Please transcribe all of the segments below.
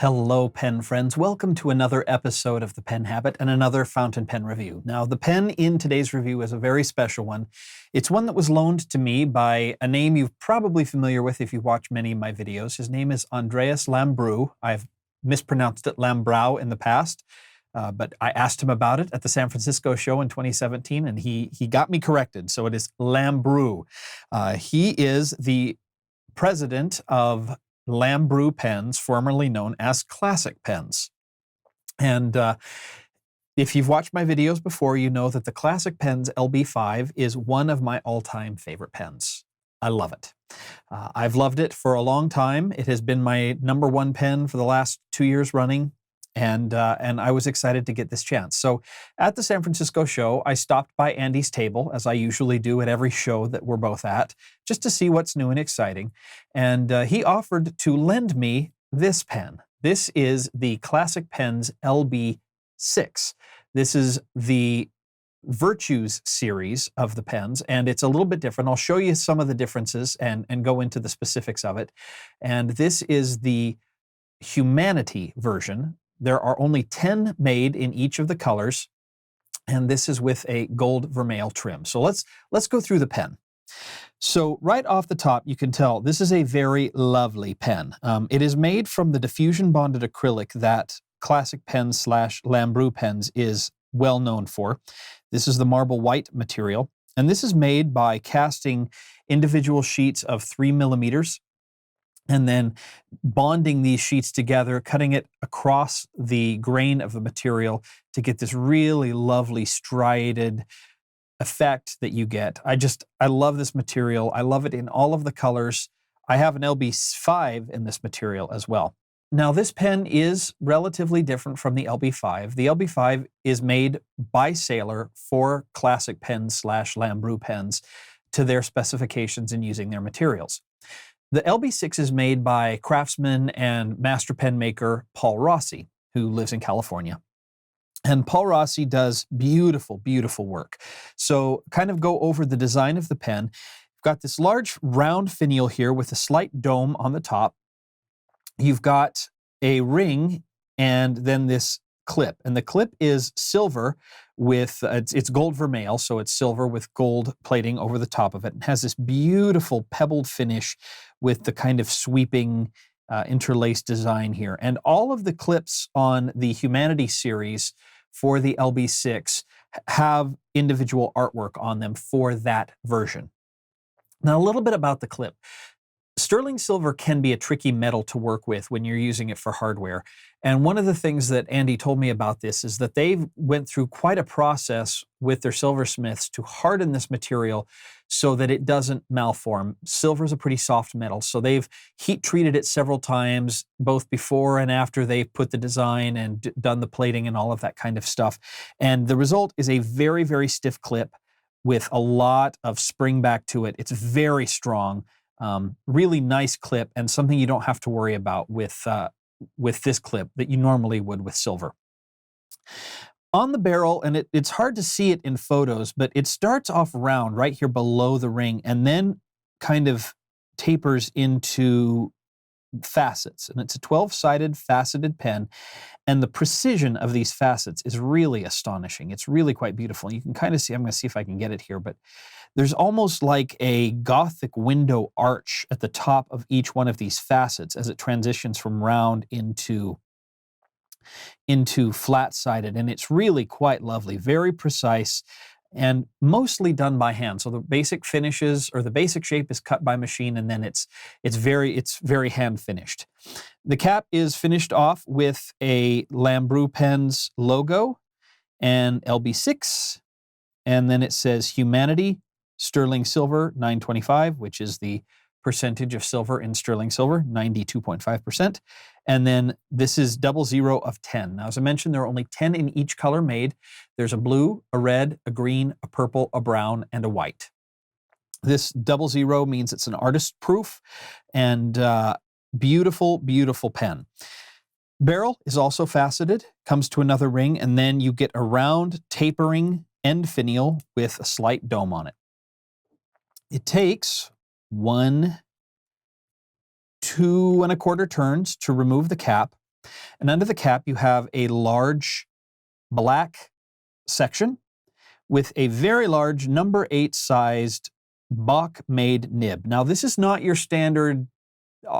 Hello, pen friends. Welcome to another episode of The Pen Habit and another fountain pen review. Now, the pen in today's review is a very special one. It's one that was loaned to me by a name you're probably familiar with if you watch many of my videos. His name is Andreas Lambrou. I've mispronounced it Lambrou in the past, but I asked him about it at the San Francisco show in 2017, and he got me corrected. So it is Lambrou. He is the president of Lambrou pens, formerly known as classic pens. And if you've watched my videos before, you know that the classic pens LB5 is one of my all-time favorite pens. I love it. I've loved it for a long time. It has been my #1 pen for the last 2 years running. And I was excited to get this chance. So at the San Francisco show, I stopped by Andy's table, as I usually do at every show that we're both at, just to see what's new and exciting. And he offered to lend me this pen. This is the Classic Pens LB6. This is the Virtues series of the pens, and it's a little bit different. I'll show you some of the differences and go into the specifics of it. And this is the Humanity version. There are only 10 made in each of the colors, and this is with a gold vermeil trim. So let's go through the pen. So right off the top, you can tell this is a very lovely pen. It is made from the diffusion bonded acrylic that Classic Pens / Lambrou pens is well known for. This is the marble white material, and this is made by casting individual sheets of 3 millimeters and then bonding these sheets together, cutting it across the grain of the material to get this really lovely striated effect that you get. I love this material. I love it in all of the colors. I have an LB5 in this material as well. Now, this pen is relatively different from the LB5. The LB5 is made by Sailor for Classic Pens / Lambrou pens to their specifications and using their materials. The LB6 is made by craftsman and master pen maker Paul Rossi, who lives in California. And Paul Rossi does beautiful, beautiful work. So kind of go over the design of the pen. You've got this large round finial here with a slight dome on the top. You've got a ring and then this clip. And the clip is silver with, it's gold vermeil, so it's silver with gold plating over the top of it. It has this beautiful pebbled finish with the kind of sweeping interlaced design here. And all of the clips on the Humanity series for the LB6 have individual artwork on them for that version. Now, a little bit about the clip. Sterling silver can be a tricky metal to work with when you're using it for hardware. And one of the things that Andy told me about this is that they went through quite a process with their silversmiths to harden this material so that it doesn't malform. Silver is a pretty soft metal, so they've heat treated it several times, both before and after they've put the design and done the plating and all of that kind of stuff. And the result is a very, very stiff clip with a lot of spring back to it. It's very strong. Really nice clip, and something you don't have to worry about with this clip that you normally would with silver. On the barrel, and it's hard to see it in photos, but it starts off round right here below the ring and then kind of tapers into facets. And it's a 12-sided faceted pen, and the precision of these facets is really astonishing. It's really quite beautiful. You can kind of see, I'm going to see if I can get it here, but there's almost like a Gothic window arch at the top of each one of these facets as it transitions from round into flat-sided, and it's really quite lovely, very precise, and mostly done by hand. So the basic finishes, or the basic shape, is cut by machine, and then it's very hand finished. The cap is finished off with a Lambrou Pens logo and LB6, and then it says Humanity, sterling silver 925, which is the percentage of silver in sterling silver, 92.5%. And then this is 00 of 10. Now, as I mentioned, there are only 10 in each color made. There's a blue, a red, a green, a purple, a brown, and a white. This 00 means it's an artist proof, and beautiful, beautiful pen. Barrel is also faceted, comes to another ring, and then you get a round tapering end finial with a slight dome on it. It takes 1, 2 1/4 turns to remove the cap, And under the cap, you have a large black section with a very large number 8 sized Bock-made nib. Now, this is not your standard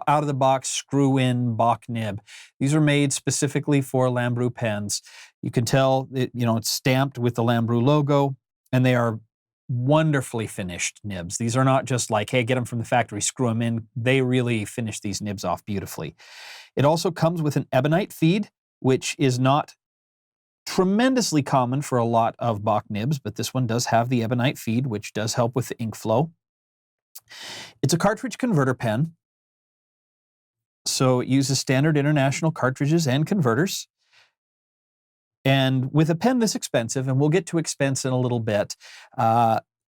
out-of-the-box screw-in Bock nib. These are made specifically for Lambrou pens. You can tell it's stamped with the Lambrou logo, and they are wonderfully finished nibs. These are not just like, hey, get them from the factory, screw them in. They really finish these nibs off beautifully. It also comes with an ebonite feed, which is not tremendously common for a lot of Bock nibs, but this one does have the ebonite feed, which does help with the ink flow. It's a cartridge converter pen, so it uses standard international cartridges and converters. And with a pen this expensive, and we'll get to expense in a little bit,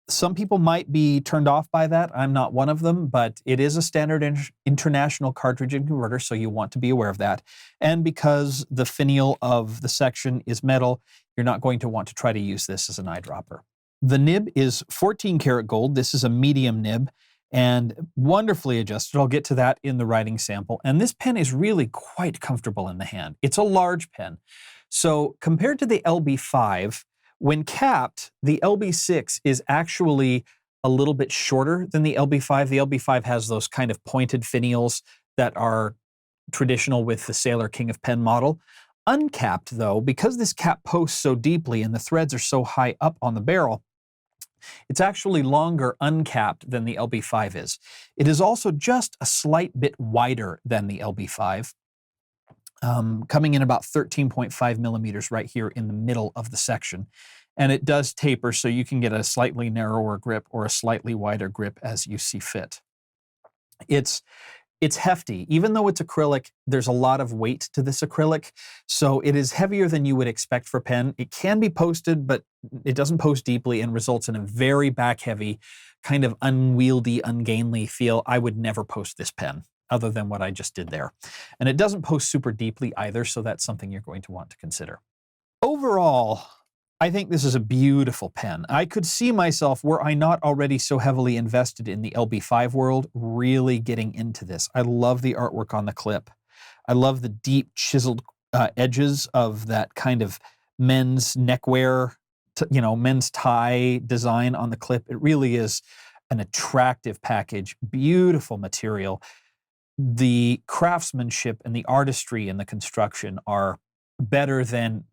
some people might be turned off by that. I'm not one of them, but it is a standard international cartridge and converter, so you want to be aware of that. And because the finial of the section is metal, you're not going to want to try to use this as an eyedropper. The nib is 14 karat gold. This is a medium nib and wonderfully adjusted. I'll get to that in the writing sample. And this pen is really quite comfortable in the hand. It's a large pen. So compared to the LB5, when capped, the LB6 is actually a little bit shorter than the LB5. The LB5 has those kind of pointed finials that are traditional with the Sailor King of Pen model. Uncapped, though, because this cap posts so deeply and the threads are so high up on the barrel, it's actually longer uncapped than the LB5 is. It is also just a slight bit wider than the LB5. Coming in about 13.5 millimeters right here in the middle of the section. And it does taper, so you can get a slightly narrower grip or a slightly wider grip as you see fit. It's hefty. Even though it's acrylic, there's a lot of weight to this acrylic, so it is heavier than you would expect for pen. It can be posted, but it doesn't post deeply and results in a very back-heavy, kind of unwieldy, ungainly feel. I would never post this pen, other than what I just did there. And it doesn't post super deeply either, so that's something you're going to want to consider. Overall, I think this is a beautiful pen. I could see myself, were I not already so heavily invested in the LB5 world, really getting into this. I love the artwork on the clip. I love the deep chiseled edges of that kind of men's neckwear, men's tie design on the clip. It really is an attractive package, beautiful material. The craftsmanship and the artistry in the construction are better than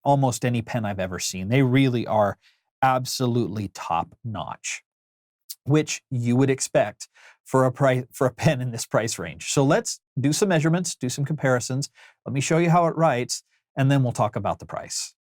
almost any pen I've ever seen. They really are absolutely top notch, which you would expect for a pen in this price range. So let's do some measurements, do some comparisons. Let me show you how it writes, and then we'll talk about the price.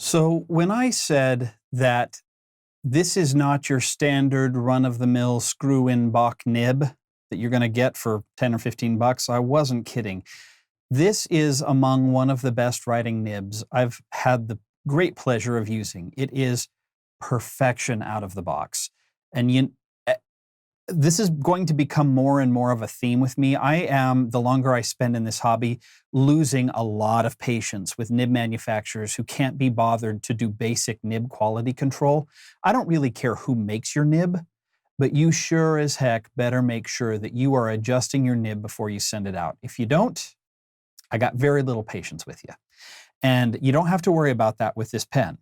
So when I said that this is not your standard run-of-the-mill screw-in Bock nib that you're going to get for 10 or 15 bucks, I wasn't kidding. This is among one of the best writing nibs I've had the great pleasure of using. It is perfection out of the box. And this is going to become more and more of a theme with me. I am, the longer I spend in this hobby, losing a lot of patience with nib manufacturers who can't be bothered to do basic nib quality control. I don't really care who makes your nib, but you sure as heck better make sure that you are adjusting your nib before you send it out. If you don't, I got very little patience with you. And you don't have to worry about that with this pen.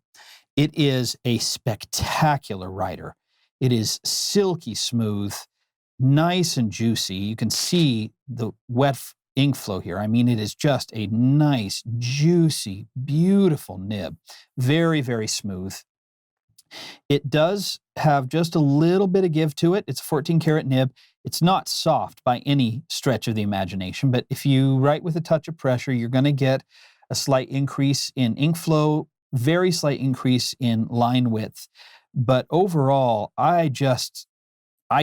It is a spectacular writer. It is silky smooth, nice and juicy. You can see the wet ink flow here. I mean, it is just a nice, juicy, beautiful nib. Very, very smooth. It does have just a little bit of give to it. It's a 14-karat nib. It's not soft by any stretch of the imagination, but if you write with a touch of pressure, you're going to get a slight increase in ink flow, very slight increase in line width. But overall, I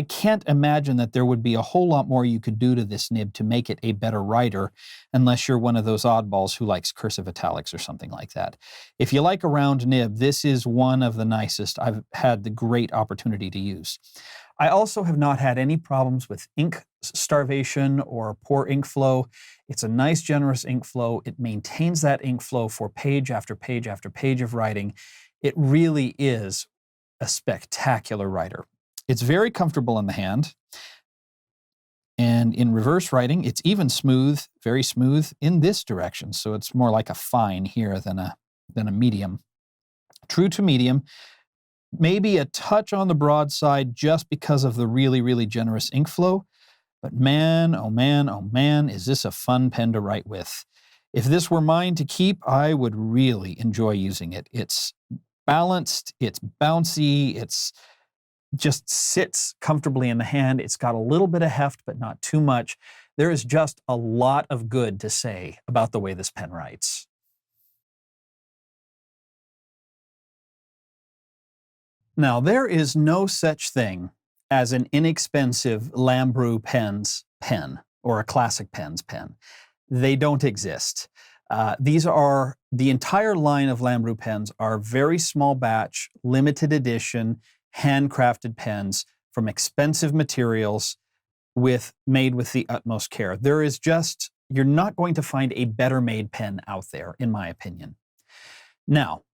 can't imagine that there would be a whole lot more you could do to this nib to make it a better writer, unless you're one of those oddballs who likes cursive italics or something like that. If you like a round nib, this is one of the nicest I've had the great opportunity to use. I also have not had any problems with ink starvation or poor ink flow. It's a nice, generous ink flow. It maintains that ink flow for page after page after page of writing. It really is a spectacular writer. It's very comfortable in the hand, and in reverse writing, it's even smooth, very smooth in this direction. So it's more like a fine here than a medium. True to medium, maybe a touch on the broad side just because of the really, really generous ink flow. But man, oh man, is this a fun pen to write with. If this were mine to keep, I would really enjoy using it. It's balanced, it's bouncy, it's just sits comfortably in the hand. It's got a little bit of heft, but not too much. There is just a lot of good to say about the way this pen writes. Now, there is no such thing as an inexpensive Lambrou pen's pen or a classic pen's pen. They don't exist. The entire line of Lambrou pens are very small batch, limited edition, handcrafted pens from expensive materials made with the utmost care. You're not going to find a better made pen out there, in my opinion. Now,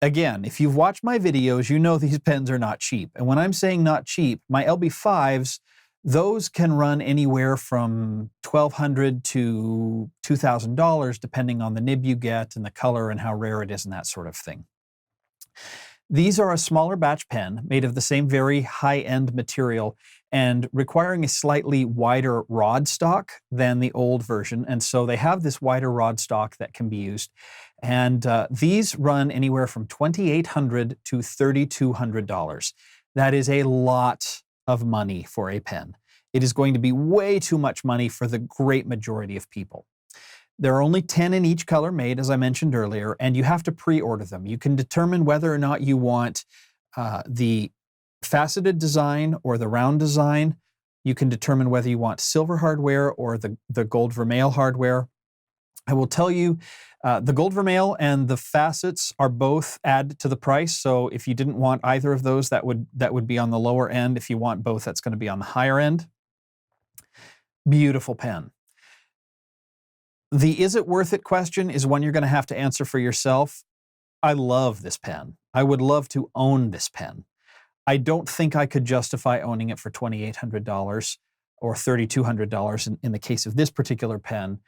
again, if you've watched my videos, you know these pens are not cheap. And when I'm saying not cheap, my LB5s, those can run anywhere from $1,200 to $2,000, depending on the nib you get and the color and how rare it is and that sort of thing. These are a smaller batch pen made of the same very high-end material and requiring a slightly wider rod stock than the old version. And so they have this wider rod stock that can be used. And these run anywhere from $2,800 to $3,200. That is a lot of money for a pen. It is going to be way too much money for the great majority of people. There are only 10 in each color made, as I mentioned earlier, and you have to pre-order them. You can determine whether or not you want the faceted design or the round design. You can determine whether you want silver hardware or the gold vermeil hardware. I will tell you, the gold vermeil and the facets are both add to the price. So if you didn't want either of those, that would be on the lower end. If you want both, that's going to be on the higher end. Beautiful pen. The is it worth it question is one you're going to have to answer for yourself. I love this pen. I would love to own this pen. I don't think I could justify owning it for $2,800 or $3,200 in the case of this particular pen,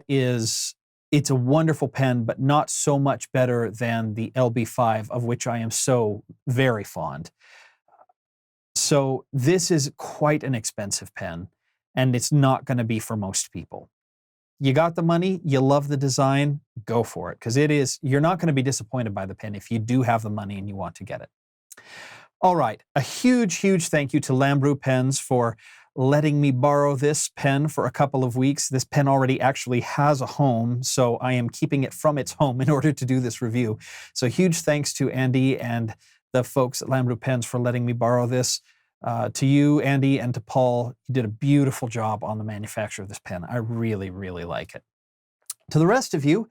it's a wonderful pen, but not so much better than the LB5, of which I am so very fond. So this is quite an expensive pen, and it's not going to be for most people. You got the money, you love the design, go for it, because you're not going to be disappointed by the pen if you do have the money and you want to get it. All right, a huge, huge thank you to Lambrou Pens for letting me borrow this pen for a couple of weeks. This pen already actually has a home, so I am keeping it from its home in order to do this review. So huge thanks to Andy and the folks at Lambrou Pens for letting me borrow this. To you, Andy, and to Paul, you did a beautiful job on the manufacture of this pen. I really, really like it. To the rest of you,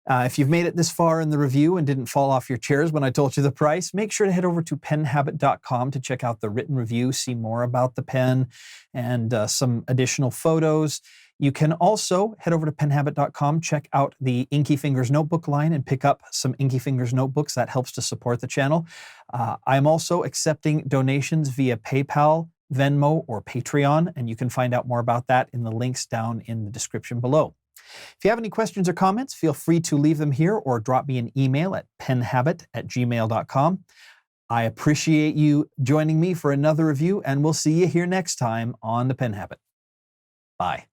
if you've made it this far in the review and didn't fall off your chairs when I told you the price, make sure to head over to penhabit.com to check out the written review, see more about the pen, and some additional photos. You can also head over to penhabit.com, check out the Inky Fingers notebook line, and pick up some Inky Fingers notebooks. That helps to support the channel. I'm also accepting donations via PayPal, Venmo, or Patreon, and you can find out more about that in the links down in the description below. If you have any questions or comments, feel free to leave them here or drop me an email at penhabit@gmail.com. I appreciate you joining me for another review, and we'll see you here next time on The Pen Habit. Bye.